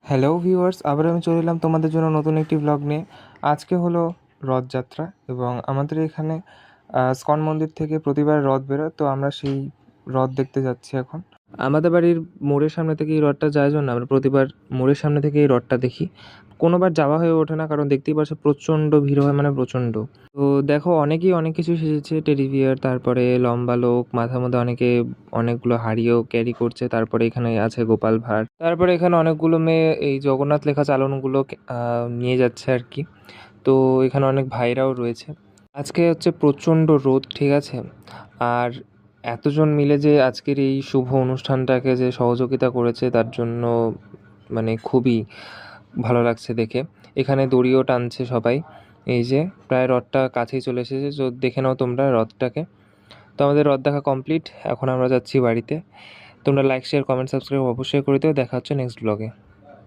Hello viewers, আবার আমি চলে এলাম তোমাদের জন্য নতুন একটি ব্লগ নিয়ে। আজকে হলো রথযাত্রা এবং আমাদের এখানে ইসকন মন্দির থেকে প্রতিবার রথ বেরোয়, তো আমরা সেই রথ দেখতে যাচ্ছি এখন। আমাদের বাড়ির মোড়ের সামনে থেকে এই রথটা যায় জন্য আমরা প্রতিবার মোড়ের সামনে থেকে এই রথটা দেখি। কোনোবার যাওয়া হয়ে ওঠে না, কারণ দেখতেই পাচ্ছ প্রচণ্ড ভিড় হয়, মানে প্রচণ্ড। তো দেখো, অনেকেই অনেক কিছু সেজেছে, টেডি বিয়ার, তারপরে লম্বা লোক, মাথার মধ্যে অনেকে অনেকগুলো হাঁড়িও ক্যারি করছে, তারপরে এখানে আছে গোপাল ভাঁড়, তারপরে এখানে অনেকগুলো মেয়ে এই জগন্নাথ লেখা চালনগুলো নিয়ে যাচ্ছে আর কি। তো এখানে অনেক ভাইরাও রয়েছে। আজকে হচ্ছে প্রচণ্ড রোদ, ঠিক আছে। আর এতজন মিলে যে আজকের এই শুভ অনুষ্ঠানটাকে যে সহযোগিতা করেছে, তার জন্য মানে খুবই ভালো লাগছে দেখে। এখানে দড়িও টানছে সবাই। এই যে প্রায় রথটা কাছেই চলে এসেছে, তো দেখে নাও তোমরা রথটাকে। তো আমাদের রথ দেখা কমপ্লিট, এখন আমরা যাচ্ছি বাড়িতে। তোমরা লাইক, শেয়ার, কমেন্ট, সাবস্ক্রাইব অবশ্যই করে দিও। দেখা হচ্ছে নেক্সট ব্লগে।